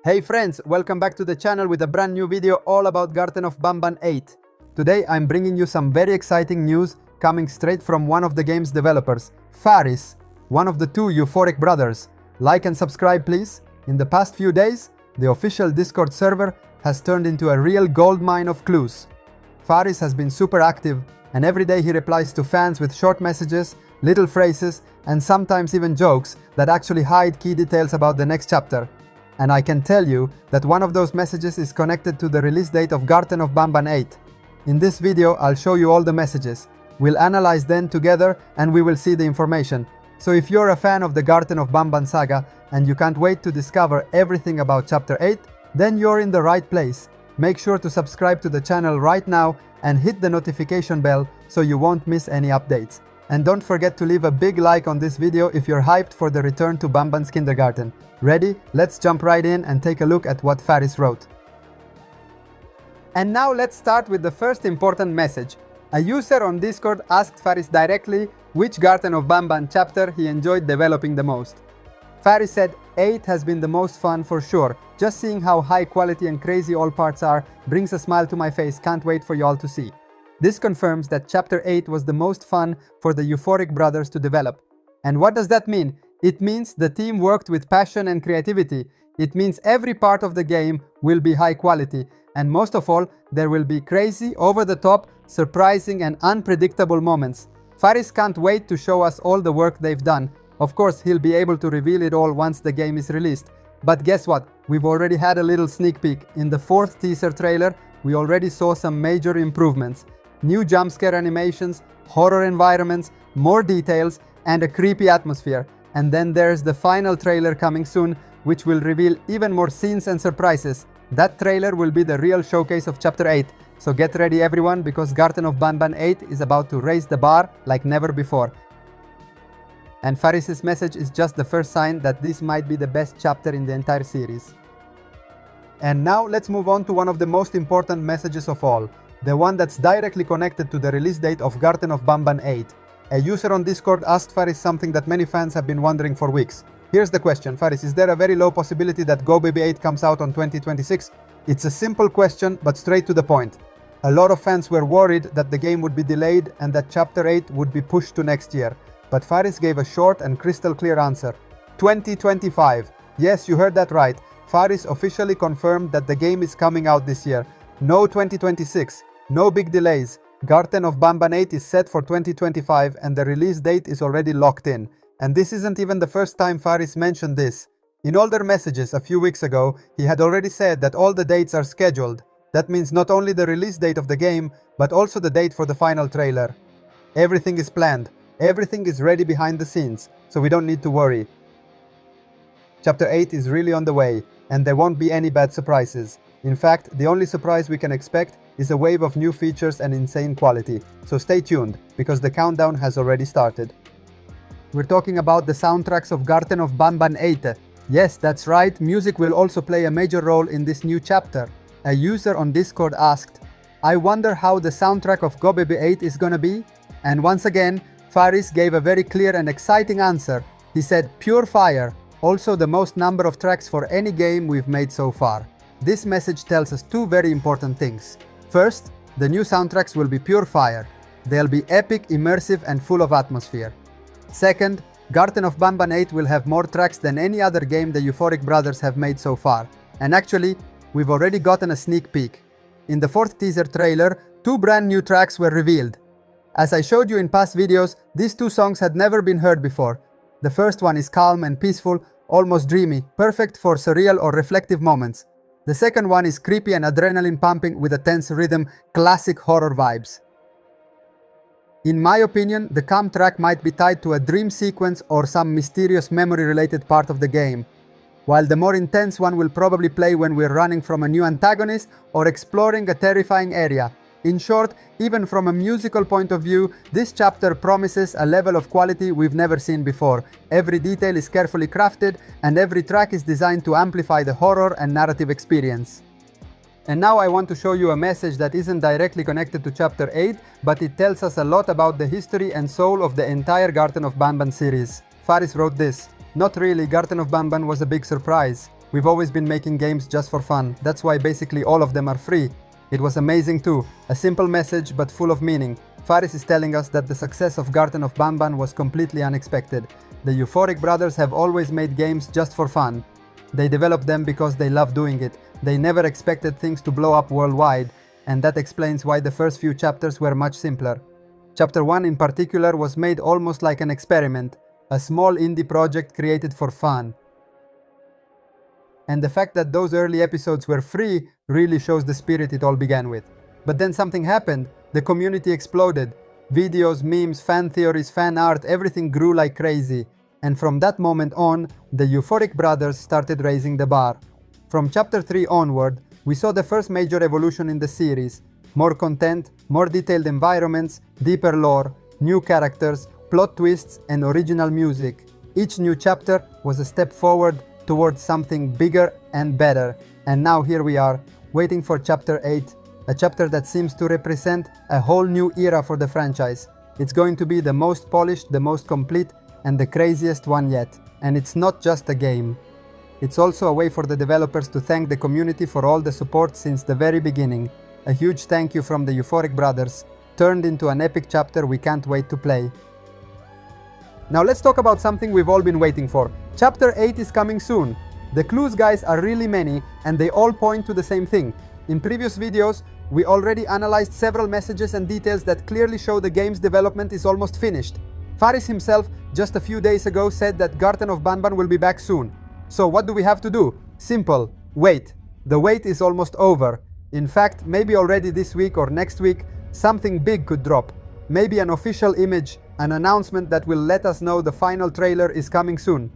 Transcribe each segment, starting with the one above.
Hey friends, welcome back to the channel with a brand new video all about Garten of Banban 8. Today I'm bringing you some very exciting news coming straight from one of the game's developers, Faris, one of the two euphoric brothers. Like and subscribe please. In the past few days, the official Discord server has turned into a real goldmine of clues. Faris has been super active and every day he replies to fans with short messages, little phrases and sometimes even jokes that actually hide key details about the next chapter. And I can tell you that one of those messages is connected to the release date of Garten of Banban 8. In this video, I'll show you all the messages. We'll analyze them together and we will see the information. So if you're a fan of the Garten of Banban saga and you can't wait to discover everything about Chapter 8, then you're in the right place. Make sure to subscribe to the channel right now and hit the notification bell so you won't miss any updates. And don't forget to leave a big like on this video if you're hyped for the return to Banban's kindergarten. Ready? Let's jump right in and take a look at what Faris wrote. And now let's start with the first important message. A user on Discord asked Faris directly which Garten of Banban chapter he enjoyed developing the most. Faris said 8 has been the most fun for sure. Just seeing how high quality and crazy all parts are brings a smile to my face, can't wait for y'all to see. This confirms that Chapter 8 was the most fun for the Euphoric brothers to develop. And what does that mean? It means the team worked with passion and creativity. It means every part of the game will be high quality. And most of all, there will be crazy, over-the-top, surprising and unpredictable moments. Faris can't wait to show us all the work they've done. Of course, he'll be able to reveal it all once the game is released. But guess what? We've already had a little sneak peek. In the 4th teaser trailer, we already saw some major improvements. New jumpscare animations, horror environments, more details, and a creepy atmosphere. And then there's the final trailer coming soon, which will reveal even more scenes and surprises. That trailer will be the real showcase of Chapter 8. So get ready everyone, because Garten of Banban 8 is about to raise the bar like never before. And Faris' message is just the first sign that this might be the best chapter in the entire series. And now let's move on to one of the most important messages of all. The one that's directly connected to the release date of Garten of Banban 8. A user on Discord asked Faris something that many fans have been wondering for weeks. Here's the question, Faris, is there a very low possibility that Go Baby 8 comes out on 2026? It's a simple question, but straight to the point. A lot of fans were worried that the game would be delayed and that Chapter 8 would be pushed to next year. But Faris gave a short and crystal clear answer. 2025. Yes, you heard that right. Faris officially confirmed that the game is coming out this year. No 2026. No big delays. Garten of Banban 8 is set for 2025 and the release date is already locked in. And this isn't even the first time Faris mentioned this. In older messages a few weeks ago, he had already said that all the dates are scheduled. That means not only the release date of the game, but also the date for the final trailer. Everything is planned. Everything is ready behind the scenes, so we don't need to worry. Chapter 8 is really on the way, and there won't be any bad surprises. In fact, the only surprise we can expect is a wave of new features and insane quality. So stay tuned, because the countdown has already started. We're talking about the soundtracks of Garten of Banban 8. Yes, that's right, music will also play a major role in this new chapter. A user on Discord asked, I wonder how the soundtrack of Go Baby 8 is gonna be? And once again, Faris gave a very clear and exciting answer. He said, pure fire, also the most number of tracks for any game we've made so far. This message tells us two very important things. First, the new soundtracks will be pure fire. They'll be epic, immersive and full of atmosphere. Second, Garten of Banban 8 will have more tracks than any other game the Euphoric brothers have made so far. And actually, we've already gotten a sneak peek. In the 4th teaser trailer, 2 brand new tracks were revealed. As I showed you in past videos, these 2 songs had never been heard before. The first one is calm and peaceful, almost dreamy, perfect for surreal or reflective moments. The second one is creepy and adrenaline pumping with a tense rhythm, classic horror vibes. In my opinion, the calm track might be tied to a dream sequence or some mysterious memory-related part of the game, while the more intense one will probably play when we're running from a new antagonist or exploring a terrifying area. In short, even from a musical point of view, this chapter promises a level of quality we've never seen before. Every detail is carefully crafted and every track is designed to amplify the horror and narrative experience. And now I want to show you a message that isn't directly connected to Chapter 8, but it tells us a lot about the history and soul of the entire Garten of Banban series. Faris wrote this. Not really, Garten of Banban was a big surprise. We've always been making games just for fun. That's why basically all of them are free. It was amazing too. A simple message but full of meaning. Faris is telling us that the success of Garten of Banban was completely unexpected. The Euphoric brothers have always made games just for fun. They developed them because they love doing it. They never expected things to blow up worldwide, and that explains why the first few chapters were much simpler. Chapter 1 in particular was made almost like an experiment, a small indie project created for fun. And the fact that those early episodes were free really shows the spirit it all began with. But then something happened. The community exploded. Videos, memes, fan theories, fan art, everything grew like crazy. And from that moment on, the Euphoric brothers started raising the bar. From chapter 3 onward, we saw the first major evolution in the series. More content, more detailed environments, deeper lore, new characters, plot twists, and original music. Each new chapter was a step forward towards something bigger and better. And now here we are, waiting for chapter 8, a chapter that seems to represent a whole new era for the franchise. It's going to be the most polished, the most complete, and the craziest one yet. And it's not just a game. It's also a way for the developers to thank the community for all the support since the very beginning. A huge thank you from the Euphoric brothers, turned into an epic chapter we can't wait to play. Now let's talk about something we've all been waiting for. Chapter 8 is coming soon. The clues, guys, are really many, and they all point to the same thing. In previous videos, we already analyzed several messages and details that clearly show the game's development is almost finished. Faris himself, just a few days ago, said that Garten of Banban will be back soon. So what do we have to do? Simple. Wait. The wait is almost over. In fact, maybe already this week or next week, something big could drop. Maybe an official image, an announcement that will let us know the final trailer is coming soon.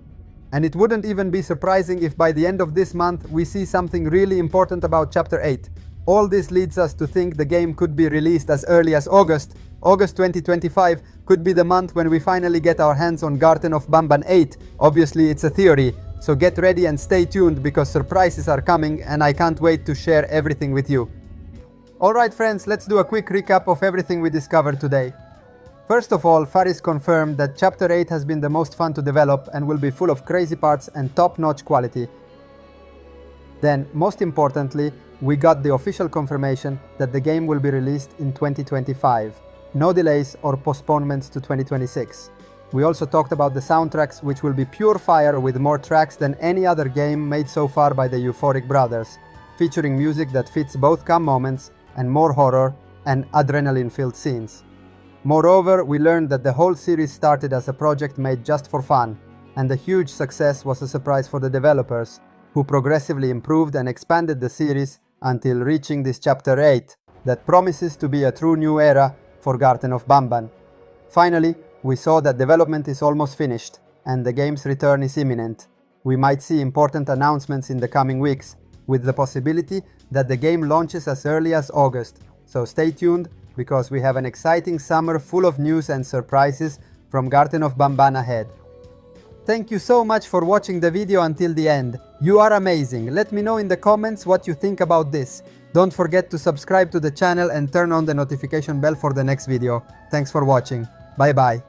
And it wouldn't even be surprising if by the end of this month we see something really important about Chapter 8. All this leads us to think the game could be released as early as August. August 2025 could be the month when we finally get our hands on Garten of Banban 8. Obviously it's a theory, so get ready and stay tuned because surprises are coming and I can't wait to share everything with you. Alright friends, let's do a quick recap of everything we discovered today. First of all, Faris confirmed that Chapter 8 has been the most fun to develop and will be full of crazy parts and top-notch quality. Then, most importantly, we got the official confirmation that the game will be released in 2025. No delays or postponements to 2026. We also talked about the soundtracks, which will be pure fire with more tracks than any other game made so far by the Euphoric brothers, featuring music that fits both calm moments and more horror and adrenaline-filled scenes. Moreover, we learned that the whole series started as a project made just for fun, and the huge success was a surprise for the developers, who progressively improved and expanded the series until reaching this Chapter 8 that promises to be a true new era for Garten of Banban. Finally, we saw that development is almost finished, and the game's return is imminent. We might see important announcements in the coming weeks, with the possibility that the game launches as early as August, so stay tuned because we have an exciting summer full of news and surprises from Garten of Banban ahead. Thank you so much for watching the video until the end. You are amazing. Let me know in the comments what you think about this. Don't forget to subscribe to the channel and turn on the notification bell for the next video. Thanks for watching. Bye bye.